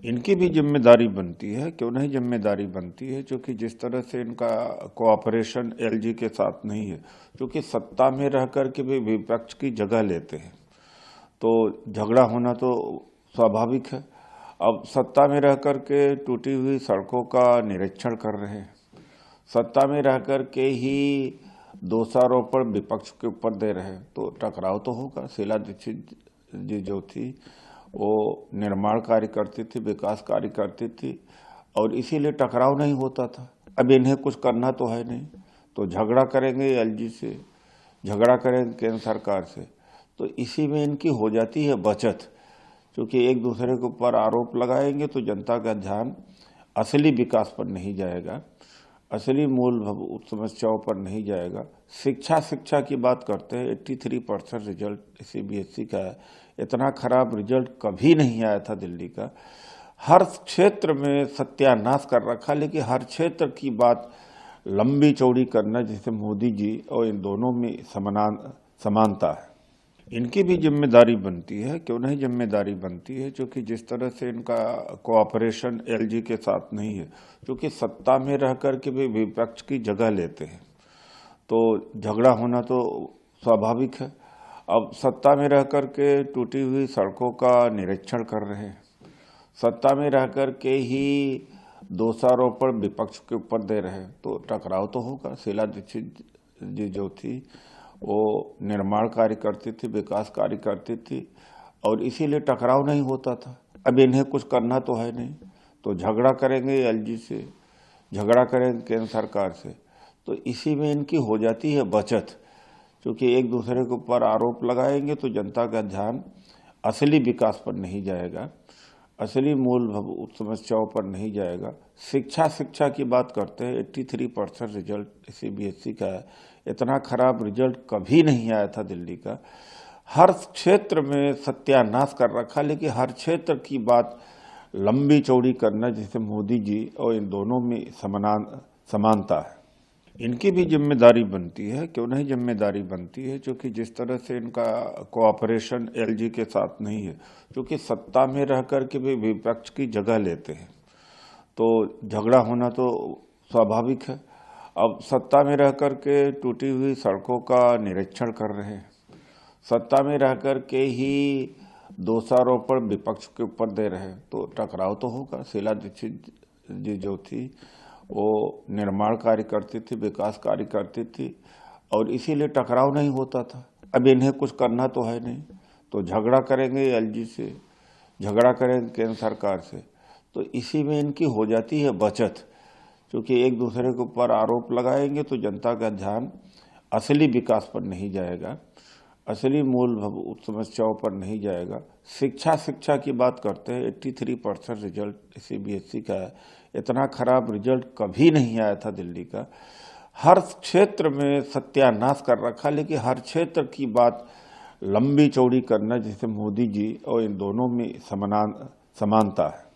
इनकी भी जिम्मेदारी बनती है, क्यों नहीं जिम्मेदारी बनती है, क्योंकि जिस तरह से इनका कोऑपरेशन एलजी के साथ नहीं है, क्योंकि सत्ता में रह कर के भी विपक्ष की जगह लेते हैं, तो झगड़ा होना तो स्वाभाविक है। अब सत्ता में रह कर के टूटी हुई सड़कों का निरीक्षण कर रहे हैं, सत्ता में रह कर के ही दोषारोपण विपक्ष के ऊपर दे रहे हैं, तो टकराव तो होगा। शीला दीक्षित जी जो थी वो निर्माण कार्य करती थी, विकास कार्य करती थी, और इसीलिए टकराव नहीं होता था। अब इन्हें कुछ करना तो है नहीं, तो झगड़ा करेंगे एलजी से, झगड़ा करेंगे केंद्र सरकार से, तो इसी में इनकी हो जाती है बचत। क्योंकि एक दूसरे के ऊपर आरोप लगाएंगे तो जनता का ध्यान असली विकास पर नहीं जाएगा, असली मूलभूत समस्याओं पर नहीं जाएगा। शिक्षा की बात करते हैं, 83% रिजल्ट सीबीएसई का है। इतना खराब रिजल्ट कभी नहीं आया था दिल्ली का। हर क्षेत्र में सत्यानाश कर रखा, लेकिन हर क्षेत्र की बात लंबी चौड़ी करना, जैसे मोदी जी और इन दोनों में समानता है। इनकी भी जिम्मेदारी बनती है, क्यों नहीं जिम्मेदारी बनती है, क्योंकि जिस तरह से इनका कोऑपरेशन एलजी के साथ नहीं है, क्योंकि सत्ता में रह कर के भी विपक्ष की जगह लेते हैं, तो झगड़ा होना तो स्वाभाविक है। अब सत्ता में रह कर के टूटी हुई सड़कों का निरीक्षण कर रहे हैं, सत्ता में रह कर के ही दोषारोपण विपक्ष के ऊपर दे रहे हैं, तो टकराव तो होगा। शीला दीक्षित जी जो थी वो निर्माण कार्य करती थी, विकास कार्य करती थी, और इसीलिए टकराव नहीं होता था। अब इन्हें कुछ करना तो है नहीं, तो झगड़ा करेंगे एलजी से, झगड़ा करेंगे केंद्र सरकार से, तो इसी में इनकी हो जाती है बचत। क्योंकि एक दूसरे के ऊपर आरोप लगाएंगे तो जनता का ध्यान असली विकास पर नहीं जाएगा, असली मूलभूत समस्याओं पर नहीं जाएगा। शिक्षा की बात करते हैं, 83% रिजल्ट सीबीएसई का है। इतना खराब रिजल्ट कभी नहीं आया था दिल्ली का। हर क्षेत्र में सत्यानाश कर रखा, लेकिन हर क्षेत्र की बात लंबी चौड़ी करना, जैसे मोदी जी और इन दोनों में समानता है। इनकी भी जिम्मेदारी बनती है, क्यों नहीं जिम्मेदारी बनती है, क्योंकि जिस तरह से इनका कोऑपरेशन एलजी के साथ नहीं है, क्योंकि सत्ता में रह कर के भी विपक्ष की जगह लेते हैं, तो झगड़ा होना तो स्वाभाविक है। अब सत्ता में रह कर के टूटी हुई सड़कों का निरीक्षण कर रहे हैं, सत्ता में रह कर के ही दोषारोपण विपक्ष के ऊपर दे रहे हैं, तो टकराव तो होगा। शीला दीक्षित जी जो थी वो निर्माण कार्य करती थी, विकास कार्य करती थी, और इसीलिए टकराव नहीं होता था। अब इन्हें कुछ करना तो है नहीं, तो झगड़ा करेंगे एलजी से, झगड़ा करेंगे केंद्र सरकार से, तो इसी में इनकी हो जाती है बचत। क्योंकि एक दूसरे के ऊपर आरोप लगाएंगे तो जनता का ध्यान असली विकास पर नहीं जाएगा, असली मूलभूत समस्याओं पर नहीं जाएगा। शिक्षा की बात करते हैं, 83% रिजल्ट सीबीएसई का है। इतना खराब रिजल्ट कभी नहीं आया था दिल्ली का। हर क्षेत्र में सत्यानाश कर रखा, लेकिन हर क्षेत्र की बात लंबी चौड़ी करना, जैसे मोदी जी और इन दोनों में समानता है।